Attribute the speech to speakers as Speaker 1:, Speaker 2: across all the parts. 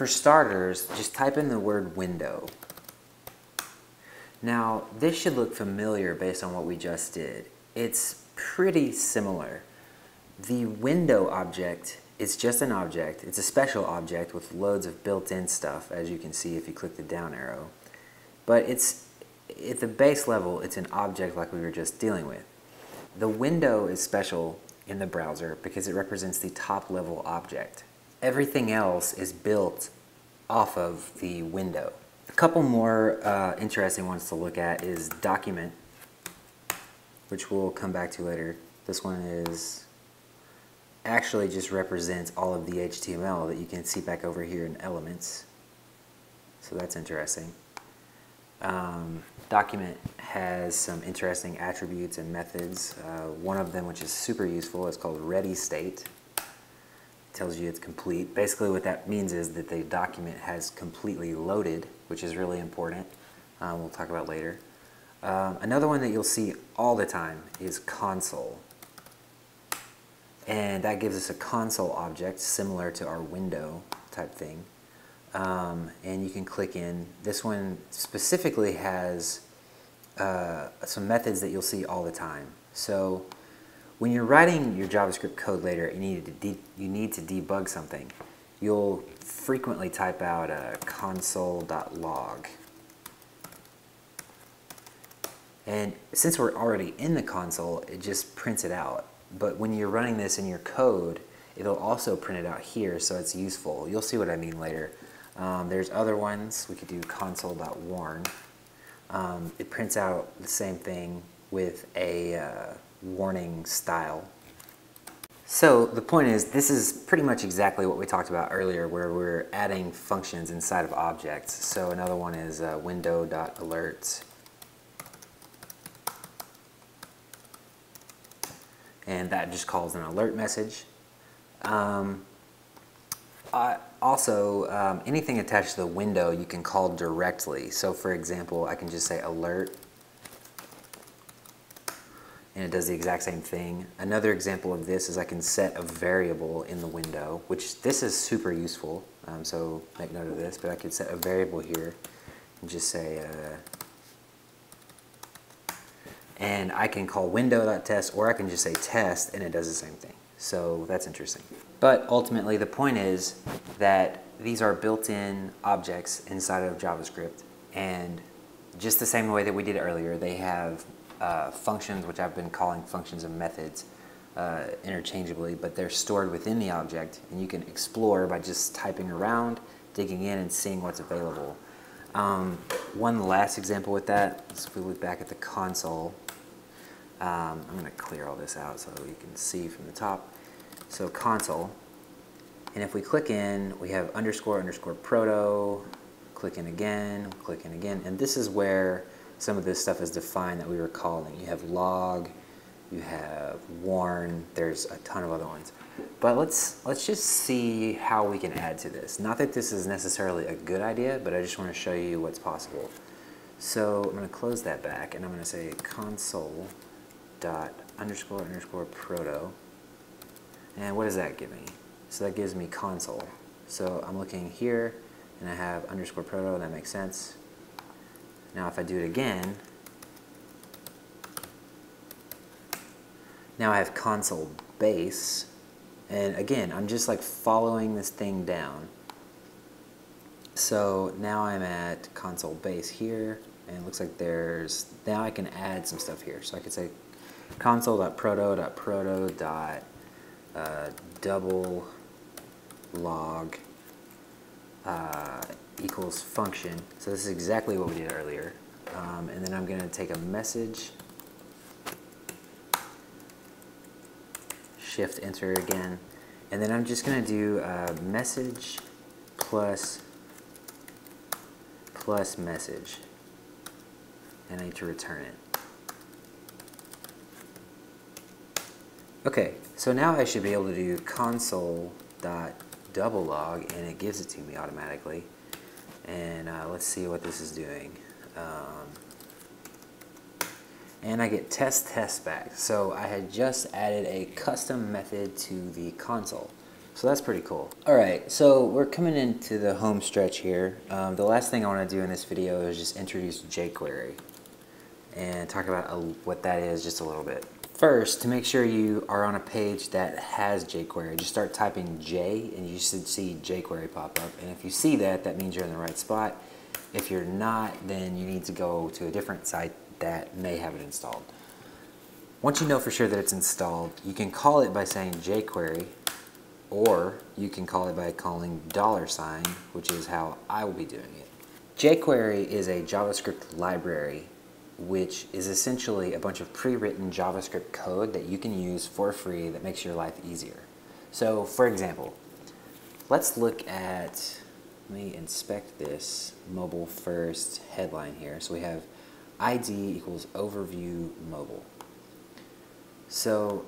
Speaker 1: For starters, just type in the word window. Now, this should look familiar based on what we just did. It's pretty similar. The window object is just an object. It's a special object with loads of built-in stuff, as you can see if you click the down arrow. But it's at the base level, it's an object like we were just dealing with. The window is special in the browser because it represents the top-level object. Everything else is built off of the window. A couple more interesting ones to look at is document, which we'll come back to later. This one is actually just represents all of the HTML that you can see back over here in elements. So that's interesting. Document has some interesting attributes and methods. One of them, which is super useful, is called ready state. Tells you it's complete. Basically what that means is that the document has completely loaded, which is really important. We'll talk about later. Another one that you'll see all the time is console. And that gives us a console object similar to our window type thing. And you can click in. This one specifically has some methods that you'll see all the time. So when you're writing your JavaScript code later and you need to debug something, you'll frequently type out console.log. And since we're already in the console, it just prints it out. But when you're running this in your code, it'll also print it out here, so it's useful. You'll see what I mean later. There's other ones. We could do console.warn. It prints out the same thing with a warning style. So the point is, this is pretty much exactly what we talked about earlier, where we're adding functions inside of objects. So another one is window.alert. And that just calls an alert message. Also, anything attached to the window you can call directly. So for example, I can just say alert, and it does the exact same thing. Another example of this is I can set a variable in the window, which this is super useful, so make note of this, but I could set a variable here and just say, and I can call window.test, or I can just say test, and it does the same thing. So that's interesting. But ultimately, the point is that these are built-in objects inside of JavaScript, and just the same way that we did earlier, they have functions, which I've been calling functions and methods interchangeably, but they're stored within the object, and you can explore by just typing around, digging in, and seeing what's available. One last example with that is if we look back at the console. I'm going to clear all this out so you can see from the top. So console, and if we click in, we have __proto, click in again, and this is where some of this stuff is defined that we were calling. You have log, you have warn, there's a ton of other ones. But let's just see how we can add to this. Not that this is necessarily a good idea, but I just want to show you what's possible. So I'm going to close that back, and I'm going to say console.__proto. And what does that give me? So that gives me console. So I'm looking here, and I have _proto, that makes sense. Now if I do it again, now I have console base, and again, I'm just like following this thing down. So now I'm at console base here, and it looks like now I can add some stuff here. So I could say console.proto.proto.double log equals function. So this is exactly what we did earlier. And then I'm going to take a message, shift enter again, and then I'm just going to do message plus message, and I need to return it. Okay, so now I should be able to do console.doubleLog, and it gives it to me automatically. And let's see what this is doing. And I get test back. So I had just added a custom method to the console. So that's pretty cool. All right, so we're coming into the home stretch here. The last thing I want to do in this video is just introduce jQuery and talk about what that is just a little bit. First, to make sure you are on a page that has jQuery, just start typing J and you should see jQuery pop up. And if you see that, that means you're in the right spot. If you're not, then you need to go to a different site that may have it installed. Once you know for sure that it's installed, you can call it by saying jQuery, or you can call it by calling $, which is how I will be doing it. jQuery is a JavaScript library, which is essentially a bunch of pre-written JavaScript code that you can use for free that makes your life easier. So, for example, let's look at, let me inspect this mobile first headline here. So we have ID equals overview mobile. So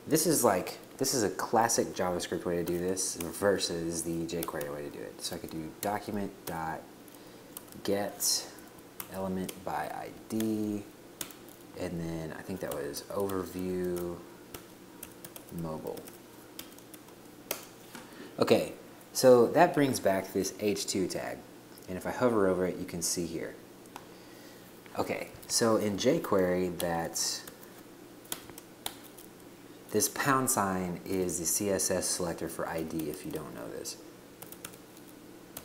Speaker 1: this is a classic JavaScript way to do this versus the jQuery way to do it. So I could do document.get element by ID, and then I think that was overview mobile. Okay, so that brings back this h2 tag, and if I hover over it, you can see here. Okay, so in jQuery, this # is the CSS selector for ID, if you don't know this.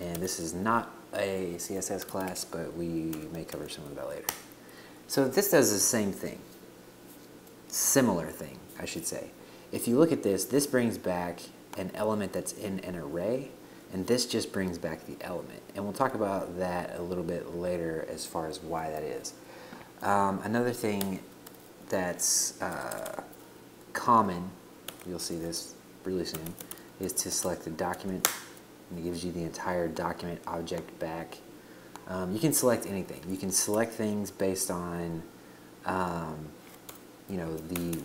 Speaker 1: And this is not a CSS class, but we may cover some of that later. So this does the same thing. Similar thing, I should say. If you look at this, this brings back an element that's in an array, and this just brings back the element. And we'll talk about that a little bit later as far as why that is. Another thing that's common, you'll see this really soon, is to select the document, and it gives you the entire document object back. You can select anything. You can select things based on you know, the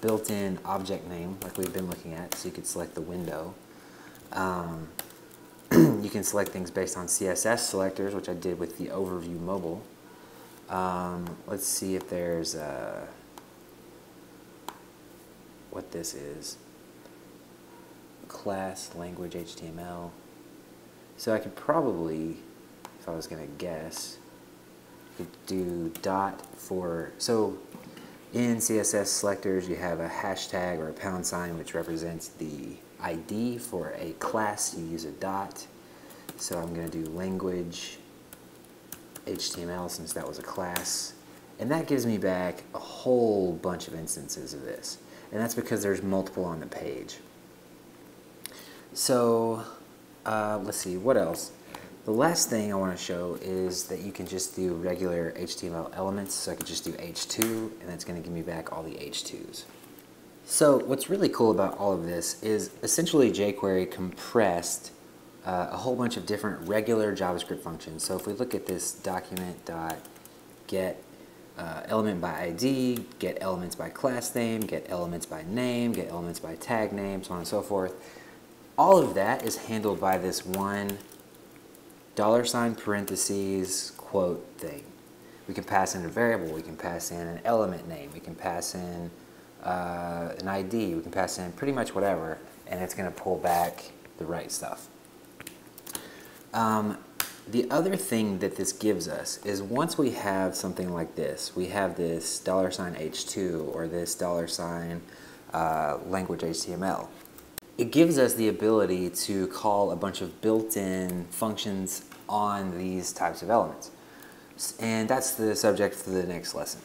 Speaker 1: built-in object name, like we've been looking at, so you could select the window. You can select things based on CSS selectors, which I did with the overview mobile. Let's see if there's what this is. Class language HTML. So I could probably, if I was going to guess, could do dot for, so in CSS selectors you have a hashtag or a # which represents the ID. For a class you use a dot. So I'm going to do language HTML since that was a class. And that gives me back a whole bunch of instances of this. And that's because there's multiple on the page. So let's see, what else? The last thing I want to show is that you can just do regular HTML elements. So I could just do H2, and that's going to give me back all the H2s. So what's really cool about all of this is essentially jQuery compressed a whole bunch of different regular JavaScript functions. So if we look at this document.get element by ID, get elements by class name, get elements by name, get elements by tag name, so on and so forth. All of that is handled by this one $parentheses quote thing. We can pass in a variable, we can pass in an element name, we can pass in an ID, we can pass in pretty much whatever, and it's going to pull back the right stuff. The other thing that this gives us is once we have something like this, we have this $H2 or this $language HTML. It gives us the ability to call a bunch of built-in functions on these types of elements. And that's the subject for the next lesson.